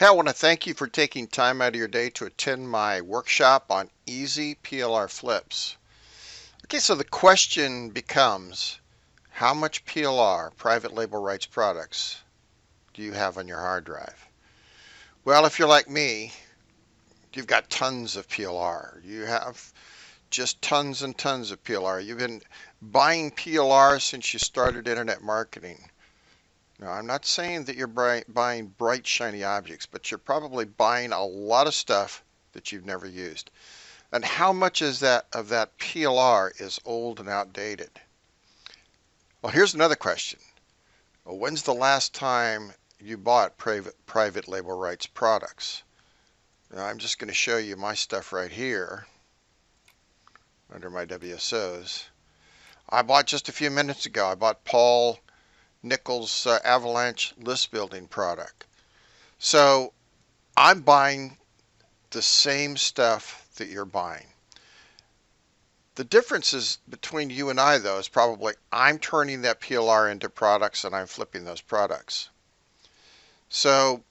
Hey, I want to thank you for taking time out of your day to attend my workshop on easy PLR flips. Okay, so the question becomes, how much PLR, private label rights products, do you have on your hard drive? Well, if you're like me, you've got tons of PLR. You have just tons and tons of PLR. You've been buying PLR since you started internet marketing. Now, I'm not saying that you're buying bright, shiny objects, but you're probably buying a lot of stuff that you've never used. And how much is that of that PLR is old and outdated? Well, here's another question. Well, when's the last time you bought private label rights products? Now, I'm just going to show you my stuff right here under my WSOs. I bought just a few minutes ago. I bought Paul Nichols' Avalanche list building product. So I'm buying the same stuff that you're buying. The differences between you and I, though, is probably I'm turning that PLR into products and I'm flipping those products. So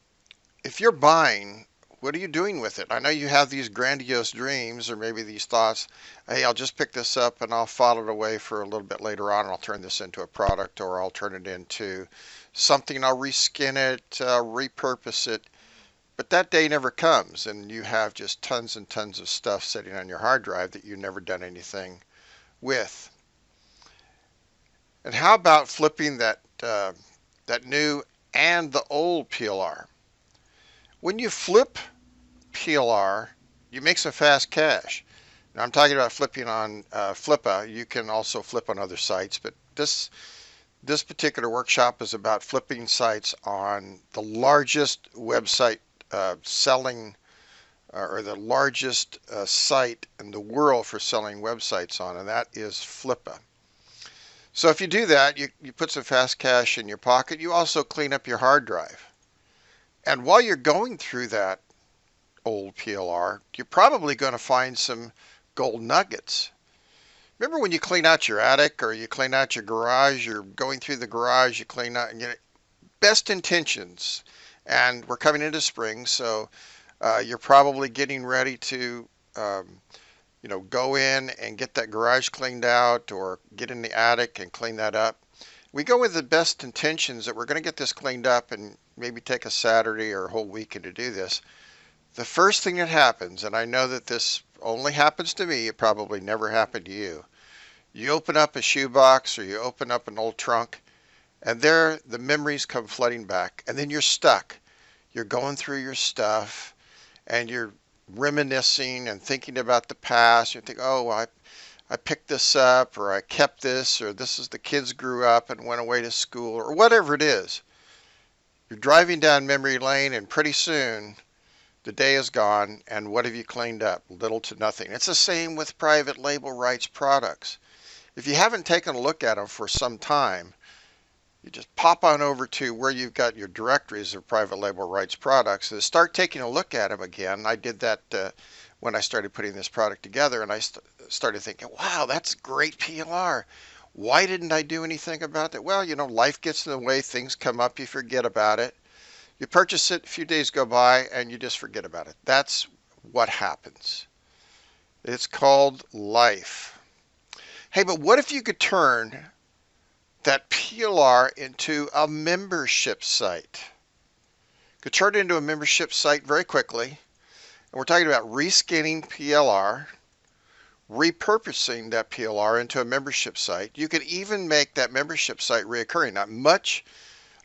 if you're buying, what are you doing with it? I know you have these grandiose dreams or maybe these thoughts, hey, I'll just pick this up and I'll file it away for a little bit later on and I'll turn this into a product, or I'll turn it into something, I'll reskin it, repurpose it. But that day never comes, and you have just tons and tons of stuff sitting on your hard drive that you've never done anything with. And how about flipping that new and the old PLR? When you flip PLR, you make some fast cash. Now I'm talking about flipping on Flippa. You can also flip on other sites, but this particular workshop is about flipping sites on the largest website selling or the largest site in the world for selling websites on, and that is Flippa. So if you do that, you put some fast cash in your pocket. You also clean up your hard drive. And while you're going through that old PLR, you're probably going to find some gold nuggets. Remember when you clean out your attic or you clean out your garage, you're going through the garage, you clean out, best intentions. And we're coming into spring, so you're probably getting ready to, go in and get that garage cleaned out or get in the attic and clean that up. We go with the best intentions that we're going to get this cleaned up and maybe take a Saturday or a whole weekend to do this. The first thing that happens, and I know that this only happens to me, it probably never happened to you. You open up a shoebox or you open up an old trunk, and there the memories come flooding back, and then you're stuck. You're going through your stuff, and you're reminiscing and thinking about the past. You think, oh, I picked this up, or I kept this, or this is the kids grew up and went away to school, or whatever it is. You're driving down memory lane, and pretty soon the day is gone, and what have you cleaned up? Little to nothing. It's the same with private label rights products. If you haven't taken a look at them for some time, you just pop on over to where you've got your directories of private label rights products and start taking a look at them again. I did that when I started putting this product together, and I started thinking, wow, that's great PLR. Why didn't I do anything about that? Well, life gets in the way, things come up, you forget about it. You purchase it, a few days go by, and you just forget about it. That's what happens. It's called life. Hey, but what if you could turn that PLR into a membership site? You could turn it into a membership site very quickly. And we're talking about reskinning PLR, repurposing that PLR into a membership site. You could even make that membership site reoccurring. Now, much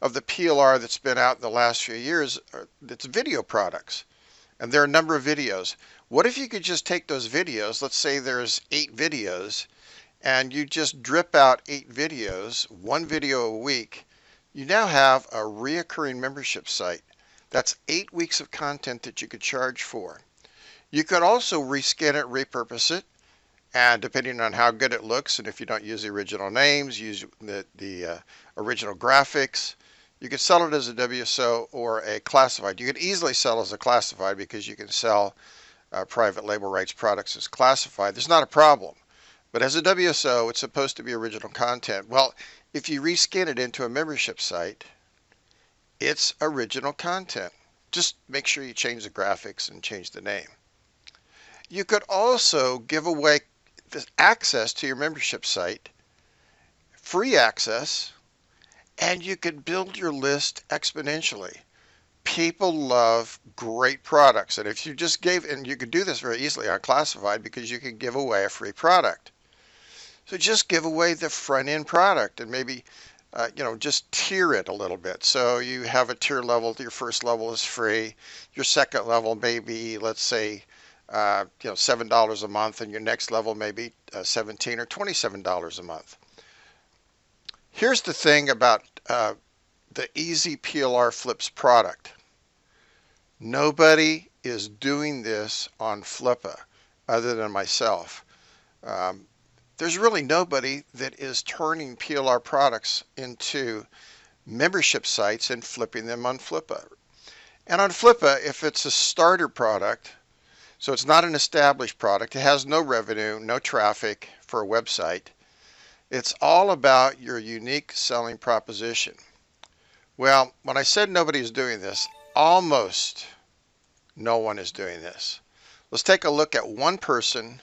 of the PLR that's been out in the last few years, it's video products. And there are a number of videos. What if you could just take those videos, let's say there's 8 videos, and you just drip out 8 videos, 1 video a week. You now have a reoccurring membership site. That's 8 weeks of content that you could charge for. You could also reskin it, repurpose it, and depending on how good it looks, and if you don't use the original names, use the original graphics, you could sell it as a WSO or a classified. You could easily sell as a classified because you can sell private label rights products as classified. There's not a problem. But as a WSO, it's supposed to be original content. Well, if you reskin it into a membership site, it's original content Just make sure you change the graphics and change the name. You could also give away the access to your membership site, free access, and you could build your list exponentially. People love great products, and if you just gave, and you could do this very easily on classified because you can give away a free product. So just give away the front end product and maybe just tier it a little bit. So you have a tier level. Your first level is free. Your second level may be, let's say, $7 a month, and your next level may be $17 or $27 a month. Here's the thing about the Easy PLR Flips product. Nobody is doing this on Flippa other than myself. There's really nobody that is turning PLR products into membership sites and flipping them on Flippa. And on Flippa, if it's a starter product, so it's not an established product, it has no revenue, no traffic for a website, it's all about your unique selling proposition. Well, when I said nobody's doing this, almost no one is doing this. Let's take a look at one person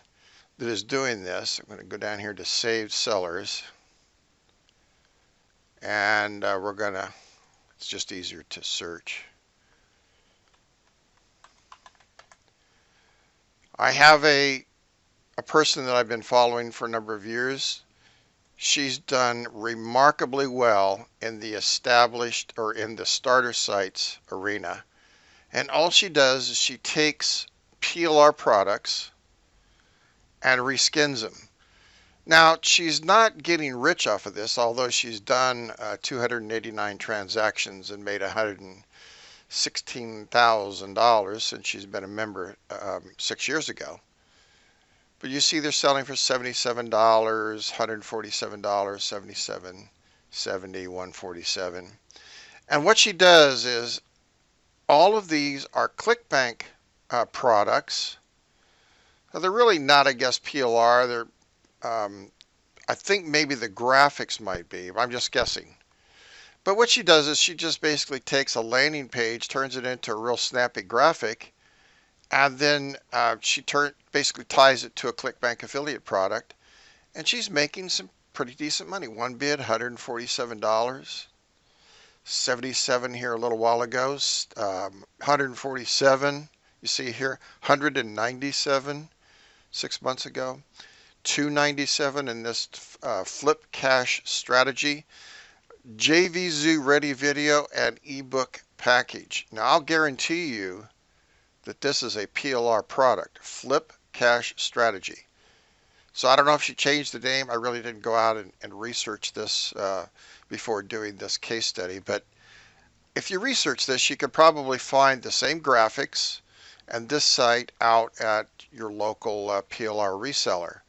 that is doing this. I'm going to go down here to saved sellers, and it's just easier to search. I have a person that I've been following for a number of years. She's done remarkably well in the established or in the starter sites arena. And all she does is she takes PLR products and reskins them. Now, she's not getting rich off of this, although she's done 289 transactions and made $116,000 since she's been a member 6 years ago. But you see they're selling for $77, $147, $77, $70, $147. And what she does is all of these are ClickBank products. Now, they're really not, I guess, PLR. They're, I think maybe the graphics might be. I'm just guessing. But what she does is she just basically takes a landing page, turns it into a real snappy graphic, and then she basically ties it to a ClickBank affiliate product, and she's making some pretty decent money. One bid, $147, 77 here a little while ago, 147. You see here, 197 6 months ago, 297 in this flip cash strategy, JVZoo ready video and ebook package. Now I'll guarantee you that this is a PLR product, flip cash strategy. So I don't know if she changed the name. I really didn't go out and research this before doing this case study, but if you research this, you could probably find the same graphics and this site out at your local PLR reseller.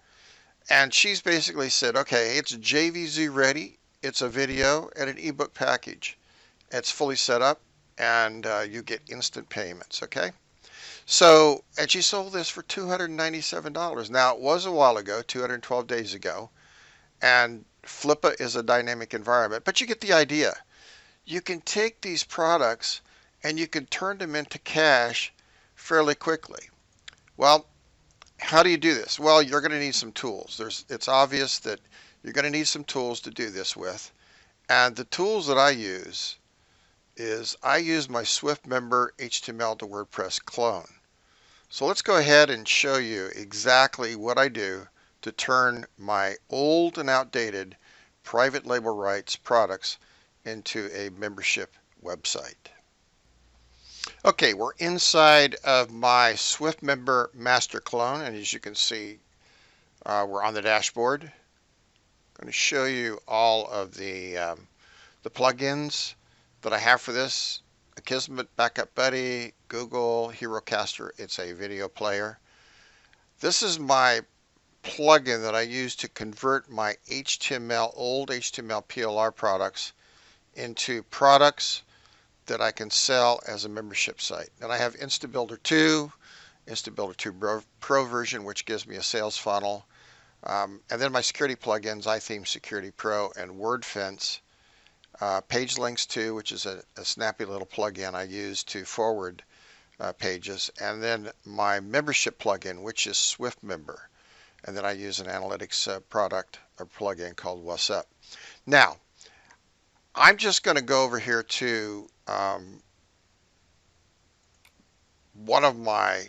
And she's basically said, okay, it's JVZoo ready, it's a video and an ebook package. It's fully set up, and you get instant payments, okay? So, and she sold this for $297. Now, it was a while ago, 212 days ago, and Flippa is a dynamic environment, but you get the idea. You can take these products and you can turn them into cash fairly quickly. Well, how do you do this? Well, you're going to need some tools. It's obvious that you're going to need some tools to do this with. And the tools that I use is I use my SwiftMember HTML to WordPress clone. So let's go ahead and show you exactly what I do to turn my old and outdated private label rights products into a membership website. Okay, we're inside of my SwiftMember master clone, and as you can see, we're on the dashboard. I'm going to show you all of the plugins that I have for this. Akismet Backup Buddy, Google HeroCaster. It's a video player. This is my plugin that I use to convert my old HTML PLR products into products that I can sell as a membership site. And I have InstaBuilder 2, InstaBuilder 2 Pro version, which gives me a sales funnel. And then my security plugins, iTheme Security Pro and WordFence. page links to, which is a snappy little plugin I use to forward pages, and then my membership plugin, which is Swift Member, and then I use an analytics product or plugin called What's Up. Now, I'm just going to go over here to one of my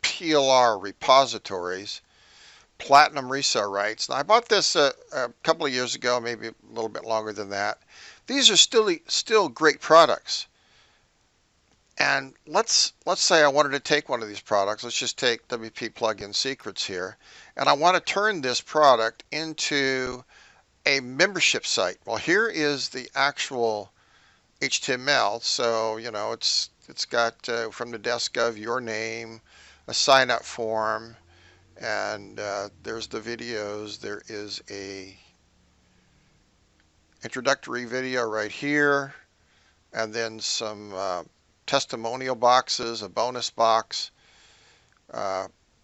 PLR repositories, Platinum Resale Rights. Now, I bought this a couple of years ago, maybe a little bit longer than that. These are still great products. And let's say I wanted to take one of these products. Let's just take WP Plugin Secrets here, and I want to turn this product into a membership site. Well, here is the actual HTML. So it's got from the desk of your name, a sign up form, and there's the videos. There is a introductory video right here, and then some testimonial boxes, a bonus box,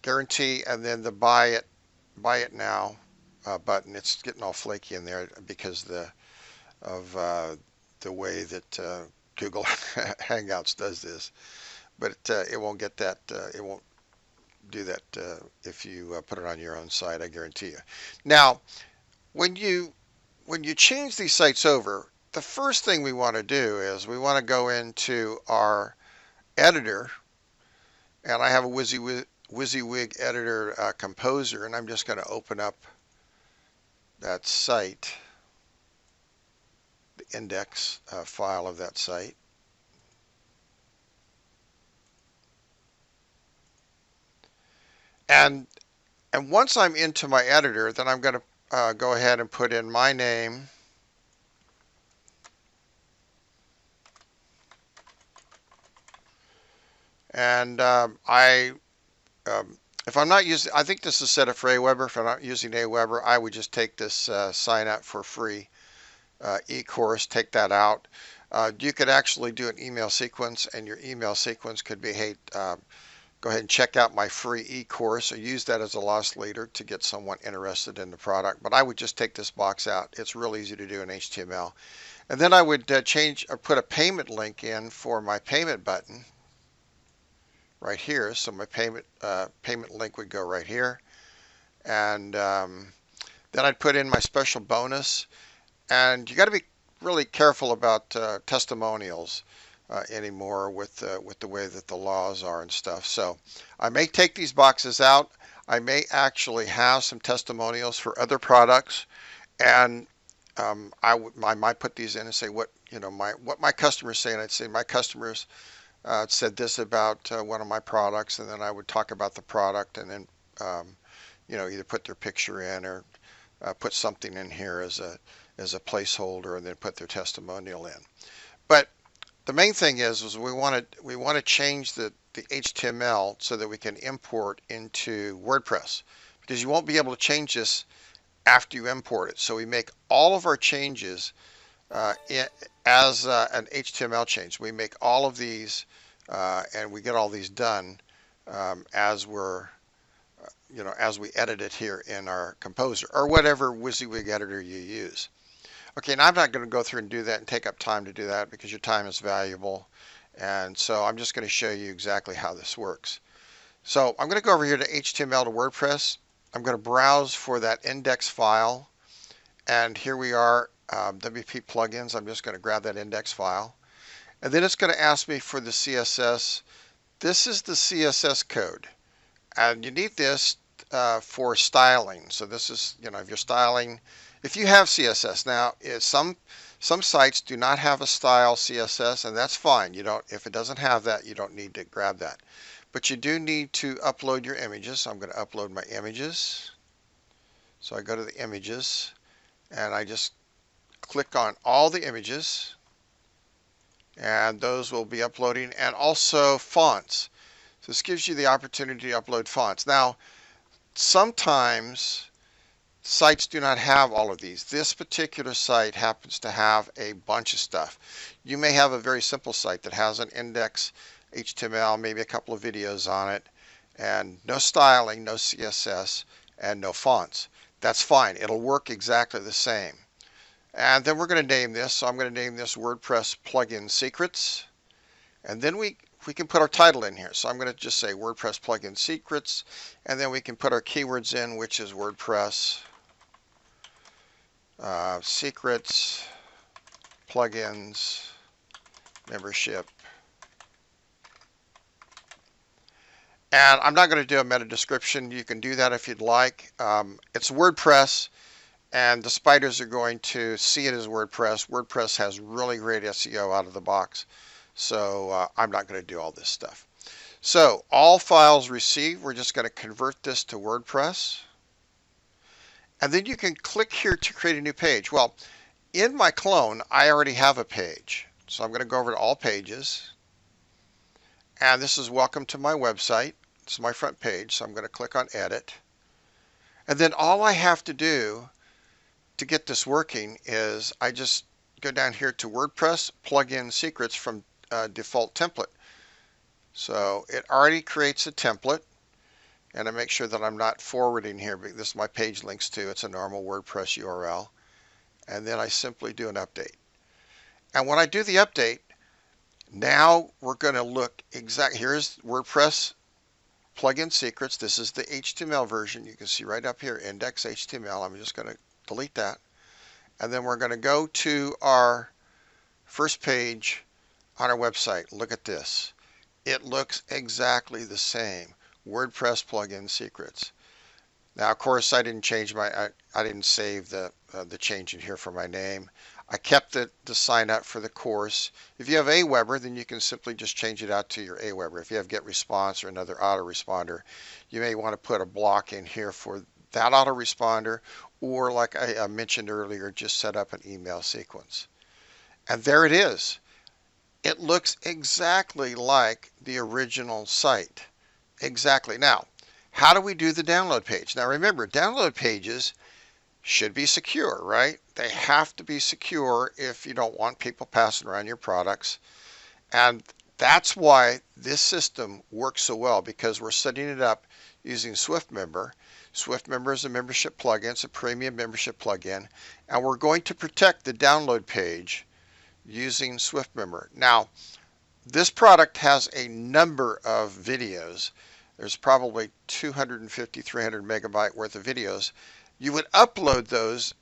guarantee, and then the buy it now button. It's getting all flaky in there because of the way that Google Hangouts does this, but it won't get that. It won't do that if you put it on your own site. I guarantee you. Now, when you change these sites over, the first thing we want to do is we want to go into our editor, and I have a WYSIWYG editor composer, and I'm just going to open up that site, the index file of that site. And once I'm into my editor, then I'm going to go ahead and put in my name, and if I'm not using, I think this is set up for Aweber. If I'm not using Aweber, I would just take this sign up for free e-course, take that out. You could actually do an email sequence, and your email sequence could be, hey, go ahead and check out my free e-course, or use that as a loss leader to get someone interested in the product. But I would just take this box out. It's real easy to do in HTML. And then I would change or put a payment link in for my payment button right here. So my payment link would go right here. And then I'd put in my special bonus. And you got to be really careful about testimonials anymore with the way that the laws are and stuff. So I may take these boxes out. I may actually have some testimonials for other products, and I might put these in and say what my customers say, and I'd say my customers said this about one of my products, and then I would talk about the product, and then either put their picture in or put something in here as a placeholder, and then put their testimonial in. But the main thing is we want to change the HTML so that we can import into WordPress, because you won't be able to change this after you import it. So we make all of our changes as an HTML change. We make all of these and we get all these done as we're as we edit it here in our composer or whatever WYSIWYG editor you use. Okay, now I'm not going to go through and do that and take up time to do that because your time is valuable, and so I'm just going to show you exactly how this works. So I'm going to go over here to HTML to WordPress. I'm going to browse for that index file, and here we are, WP plugins. I'm just going to grab that index file, and then it's going to ask me for the CSS. This is the CSS code, and you need this for styling. So this is, if you're styling, if you have CSS. Now, some sites do not have a style CSS, and that's fine. If it doesn't have that, you don't need to grab that. But you do need to upload your images. So I'm going to upload my images. So I go to the images, and I just click on all the images, and those will be uploading, and also fonts. So this gives you the opportunity to upload fonts. Now, sometimes sites do not have all of these. This particular site happens to have a bunch of stuff. You may have a very simple site that has an index HTML, maybe a couple of videos on it, and no styling, no CSS, and no fonts. That's fine. It'll work exactly the same. And then we're going to name this. So I'm going to name this WordPress Plugin Secrets. And then we can put our title in here. So I'm going to just say WordPress Plugin Secrets. And then we can put our keywords in, which is WordPress Secrets, Plugins, Membership. And I'm not going to do a meta description. You can do that if you'd like. It's WordPress, and the spiders are going to see it as WordPress. WordPress has really great SEO out of the box, so I'm not going to do all this stuff. So all files received, we're just going to convert this to WordPress. And then you can click here to create a new page. Well, in my clone, I already have a page. So I'm going to go over to all pages. And this is welcome to my website. It's my front page, so I'm going to click on edit. And then all I have to do to get this working is I just go down here to WordPress Plugin Secrets from default template. So it already creates a template, and I make sure that I'm not forwarding here, because this is my page links to. It's a normal WordPress URL. And then I simply do an update. And when I do the update, now we're going to look exact. Here's WordPress Plugin Secrets. This is the HTML version. You can see right up here, index HTML. I'm just going to delete that. And then we're going to go to our first page on our website. Look at this. It looks exactly the same. WordPress Plugin Secrets. Now, of course, I didn't change I didn't save the change in here for my name. I kept the sign up for the course. If you have Aweber, then you can simply just change it out to your Aweber. If you have GetResponse or another autoresponder, you may want to put a block in here for that autoresponder, or like I mentioned earlier, just set up an email sequence. And there it is. It looks exactly like the original site. Exactly. Now, how do we do the download page? Now remember, download pages should be secure, right? They have to be secure if you don't want people passing around your products. And that's why this system works so well, because we're setting it up using SwiftMember. SwiftMember is a membership plugin. It's a premium membership plugin. And we're going to protect the download page using SwiftMember. Now, this product has a number of videos. There's probably 250, 300 megabyte worth of videos. You would upload those,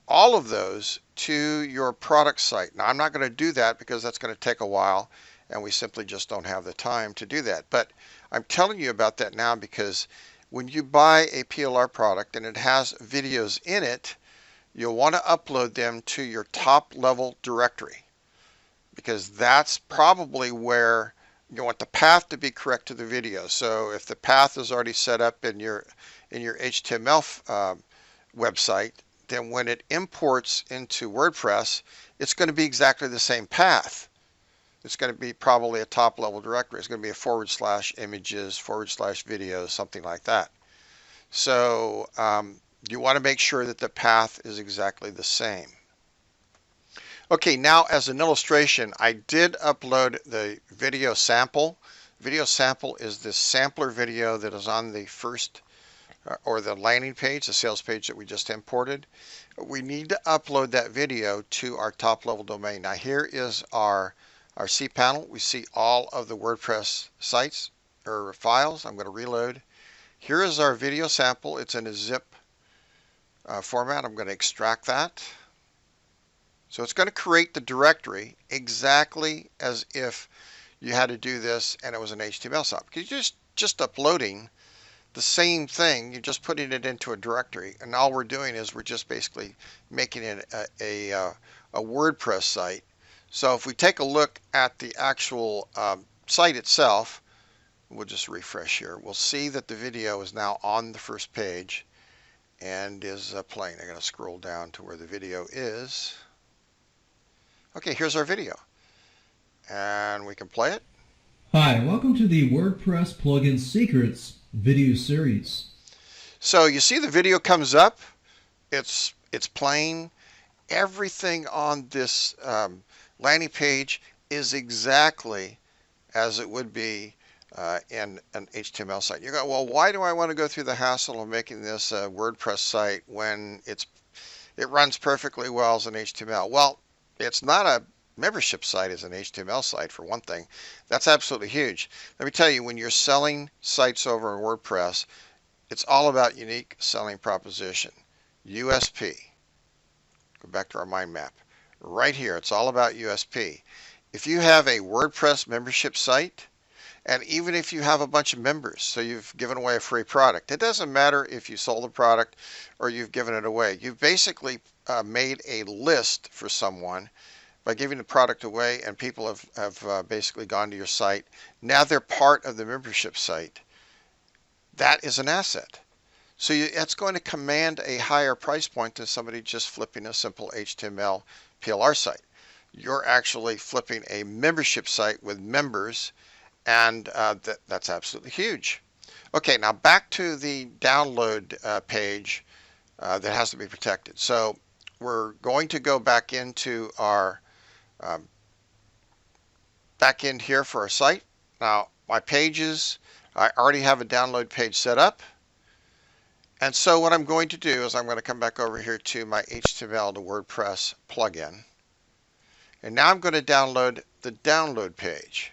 all of those, to your product site. Now, I'm not going to do that because that's going to take a while, and we simply just don't have the time to do that. But I'm telling you about that now because when you buy a PLR product and it has videos in it, you'll want to upload them to your top level directory, because that's probably where you want the path to be correct to the video. So if the path is already set up in your HTML website, then when it imports into WordPress, it's going to be exactly the same path. It's going to be probably a top level directory. It's going to be a / images, / videos, something like that. So you want to make sure that the path is exactly the same. Okay, now as an illustration, I did upload the video sample. Video sample is this sampler video that is on the first or the landing page, the sales page that we just imported. We need to upload that video to our top level domain. Now here is our cPanel. We see all of the WordPress sites or files. I'm going to reload. Here is our video sample. It's in a zip format. I'm going to extract that. So it's going to create the directory exactly as if you had to do this and it was an HTML site. Because you're just uploading the same thing, you're just putting it into a directory, and all we're doing is we're just basically making it a WordPress site. So if we take a look at the actual site itself, we'll just refresh here. We'll see that the video is now on the first page and is playing. I'm going to scroll down to where the video is. Okay, here's our video, and we can play it. Hi, welcome to the WordPress Plugin Secrets video series. So you see the video comes up, it's playing. Everything on this landing page is exactly as it would be in an HTML site. You go, well, why do I want to go through the hassle of making this a WordPress site when it's It runs perfectly well as an HTML. Well, it's not a membership site as an HTML site, for one thing. That's absolutely huge. Let me tell you, when you're selling sites over in WordPress, it's all about unique selling proposition. USP. Go back to our mind map. Right here, it's all about USP. If you have a WordPress membership site, and even if you have a bunch of members, so you've given away a free product, it doesn't matter if you sold the product or you've given it away. You've basically made a list for someone by giving the product away, and people have basically gone to your site. Now they're part of the membership site. That is an asset. So it's going to command a higher price point than somebody just flipping a simple HTML PLR site. You're actually flipping a membership site with members, and that's absolutely huge. Okay, now back to the download page that has to be protected. So we're going to go back into our back end here for our site. Now my pages, I already have a download page set up. And so what I'm going to do is I'm going to come back over here to my HTML to WordPress plugin. And now I'm going to download the download page.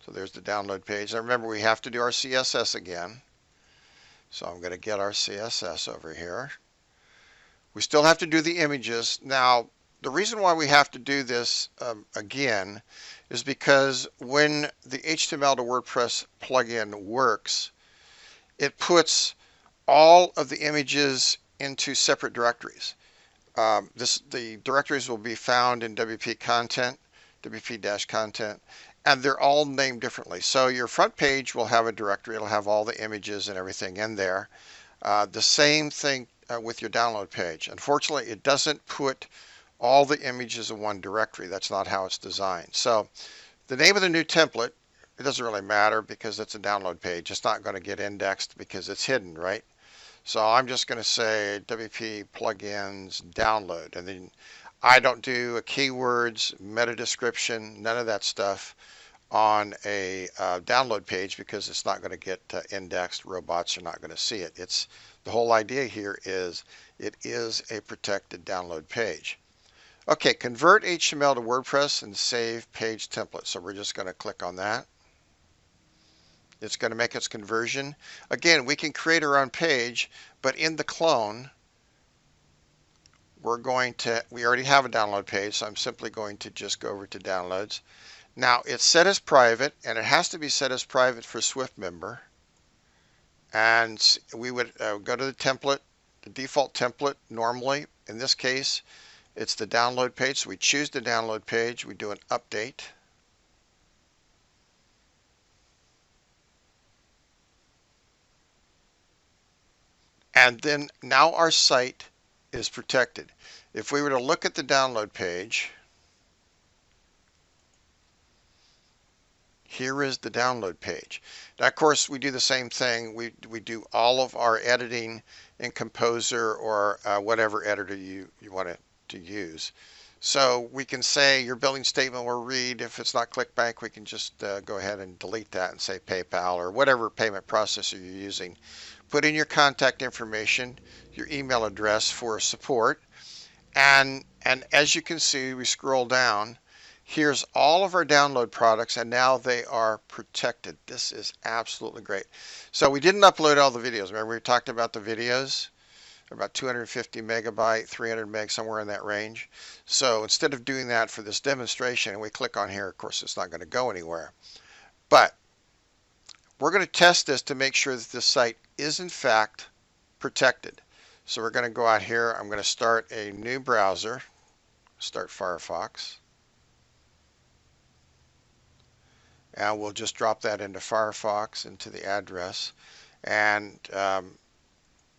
So there's the download page. Now remember, we have to do our CSS again. So I'm going to get our CSS over here. We still have to do the images. Now, the reason why we have to do this again is because when the HTML to WordPress plugin works, it puts all of the images into separate directories. The directories will be found in WP content, WP-content, and they're all named differently. So your front page will have a directory. It'll have all the images and everything in there. The same thing with your download page. Unfortunately, it doesn't put all the images in one directory. That's not how it's designed. So the name of the new template, it doesn't really matter because it's a download page. It's not going to get indexed because it's hidden, right? So I'm just going to say WP plugins download, and then I don't do keywords, meta description, none of that stuff on a download page because it's not going to get indexed. Robots are not going to see it. It's the whole idea here is it is a protected download page. Okay, convert HTML to WordPress and save page template. So we're just going to click on that. It's going to make its conversion. Again, we can create our own page, but in the clone, we already have a download page, so I'm simply going to just go over to downloads. Now, it's set as private, and it has to be set as private for Swift member. And we would go to the template, the default template normally. In this case, it's the download page, so we choose the download page. We do an update. And then now our site is protected. If we were to look at the download page, here is the download page. Now, of course, we do the same thing. We do all of our editing in Composer or whatever editor you want to use. So we can say your billing statement will read, if it's not ClickBank, we can just go ahead and delete that and say PayPal or whatever payment processor you're using. Put in your contact information, your email address for support, and as you can see, we scroll down. Here's all of our download products, and now they are protected. This is absolutely great. So we didn't upload all the videos. Remember we talked about the videos? About 250 megabyte, 300 meg, somewhere in that range. So instead of doing that for this demonstration, and we click on here, of course, it's not going to go anywhere. But we're going to test this to make sure that this site is in fact protected. So we're going to go out here. I'm going to start a new browser, start Firefox. And we'll just drop that into Firefox, into the address. And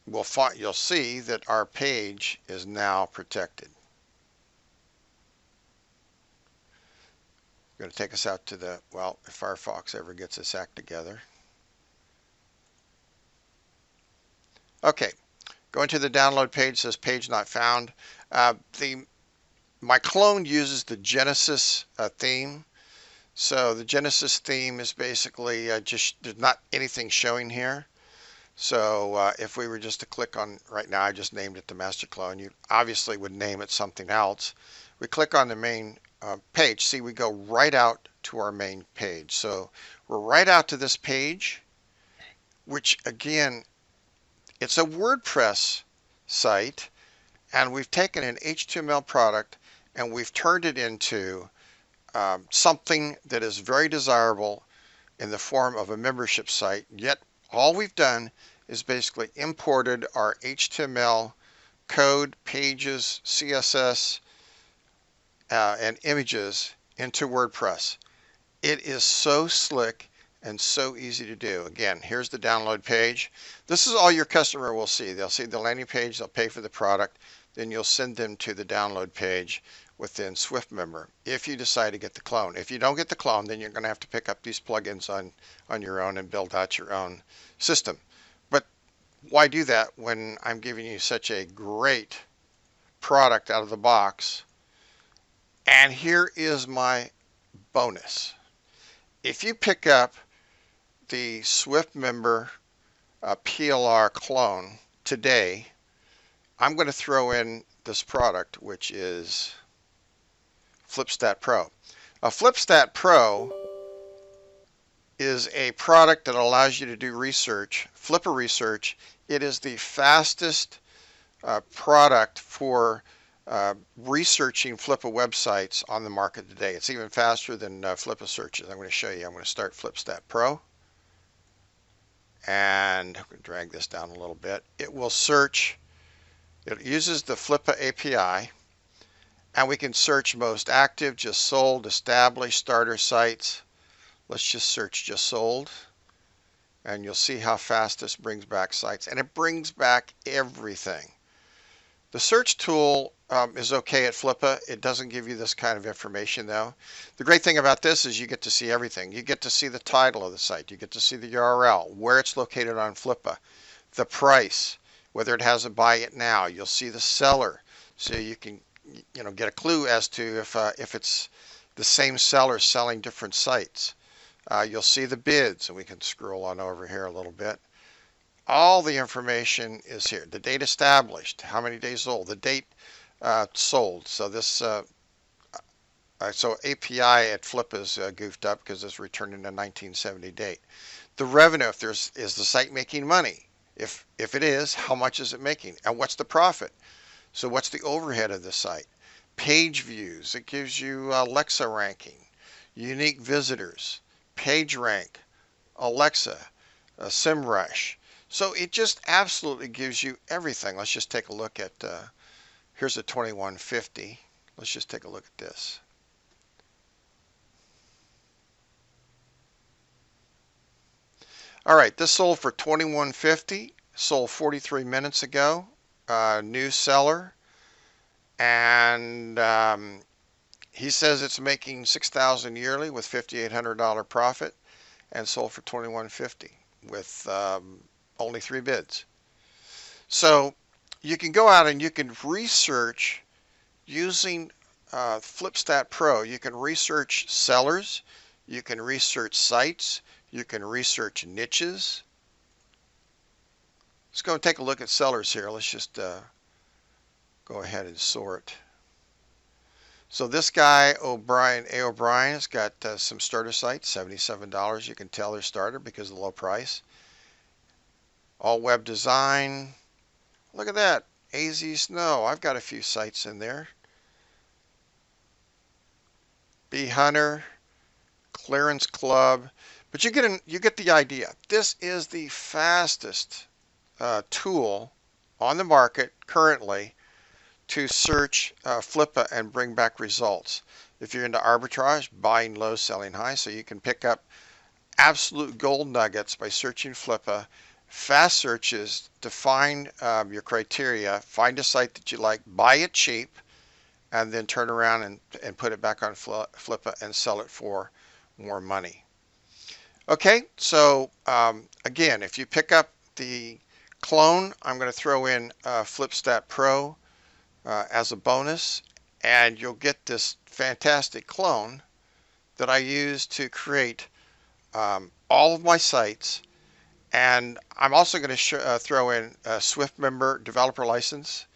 you'll see that our page is now protected. Going to take us out to the, well, if Firefox ever gets its act together. Okay, going to the download page, says page not found. My clone uses the Genesis theme. So the Genesis theme is basically just, there's not anything showing here. So if we were just to click on, right now I just named it the master clone, you obviously would name it something else. We click on the main page, see we go right out to our main page. So we're right out to this page, which again, it's a WordPress site, and we've taken an HTML product and we've turned it into something that is very desirable in the form of a membership site. Yet all we've done is basically imported our HTML code, pages, CSS, and images into WordPress. It is so slick and so easy to do. Again, here's the download page. This is all your customer will see. They'll see the landing page, they'll pay for the product, then you'll send them to the download page within SwiftMember if you decide to get the clone. If you don't get the clone, then you're going to have to pick up these plugins on your own and build out your own system. But why do that when I'm giving you such a great product out of the box? And here is my bonus. If you pick up the SwiftMember PLR clone today, I'm going to throw in this product, which is FlipStat Pro. FlipStat Pro is a product that allows you to do research, Flipper research. It is the fastest product for researching Flipper websites on the market today. It's even faster than Flipper searches. I'm going to show you. I'm going to start FlipStat Pro. And I'm going to drag this down a little bit. It will search, it uses the Flipper API, and we can search most active, just sold, established, starter sites. Let's just search just sold, and you'll see how fast this brings back sites, and it brings back everything. The search tool is okay at Flipper. It doesn't give you this kind of information though. The great thing about this is you get to see everything. You get to see the title of the site. You get to see the URL, where it's located on Flipper, the price, whether it has a buy it now. You'll see the seller, so you can get a clue as to if it's the same seller selling different sites. You'll see the bids, and we can scroll on over here a little bit. All the information is here. The date established, how many days old, the date sold. So this so API at Flip is goofed up because it's returning a 1970 date. The revenue, if is the site making money? If it is, how much is it making? And what's the profit? So what's the overhead of the site? Page views, it gives you Alexa ranking, unique visitors, page rank, Alexa, SEMrush. So it just absolutely gives you everything. Let's just take a look at, here's a 2150. Let's just take a look at this. All right, this sold for 2150, sold 43 minutes ago, new seller, and he says it's making $6,000 yearly with $5,800 profit, and sold for 2150 with only 3 bids. So you can go out and you can research using FlipStat Pro. You can research sellers, you can research sites, you can research niches. Let's go and take a look at sellers here. Let's just go ahead and sort. So this guy, O'Brien, A. O'Brien, has got some starter sites, $77. You can tell they're starter because of the low price. All web design. Look at that. AZ Snow. I've got a few sites in there. Bee Hunter, Clearance Club. But you get the idea. This is the fastest tool on the market currently to search Flipper and bring back results. If you're into arbitrage, buying low, selling high, so you can pick up absolute gold nuggets by searching Flipper. Fast searches to find your criteria, find a site that you like, buy it cheap, and then turn around and put it back on Flipper and sell it for more money. Okay, so again, if you pick up the clone, I'm going to throw in FlipStat Pro as a bonus, and you'll get this fantastic clone that I use to create all of my sites And I'm also going to throw in a SwiftMember developer license.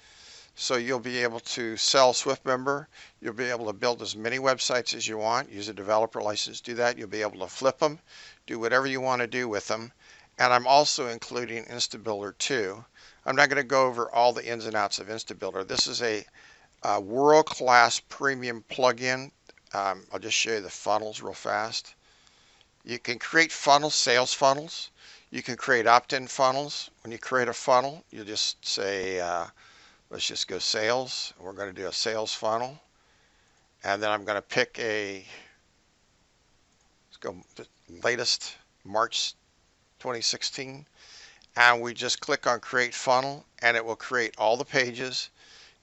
So you'll be able to sell SwiftMember. You'll be able to build as many websites as you want. Use a developer license to do that. You'll be able to flip them, do whatever you want to do with them. And I'm also including InstaBuilder too. I'm not going to go over all the ins and outs of InstaBuilder. This is a world-class premium plugin. I'll just show you the funnels real fast. You can create funnels, sales funnels. You can create opt-in funnels. When you create a funnel, you just say, let's just go sales. We're going to do a sales funnel. And then I'm going to pick let's go the latest March 2016. And we just click on create funnel and it will create all the pages.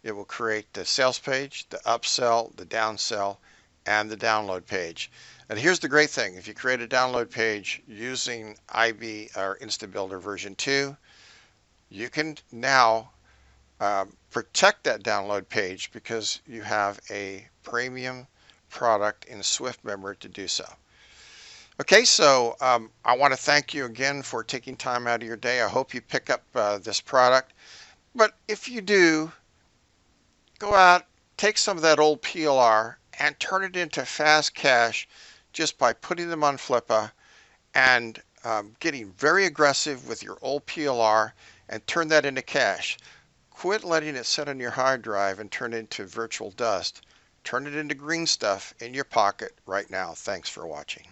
It will create the sales page, the upsell, the downsell, and the download page. And here's the great thing. If you create a download page using IB or InstaBuilder version 2, you can now protect that download page because you have a premium product in SwiftMember to do so. Okay, so I want to thank you again for taking time out of your day. I hope you pick up this product. But if you do, go out, take some of that old PLR and turn it into fast cash just by putting them on Flippa and getting very aggressive with your old PLR and turn that into cash. Quit letting it sit on your hard drive and turn it into virtual dust. Turn it into green stuff in your pocket right now. Thanks for watching.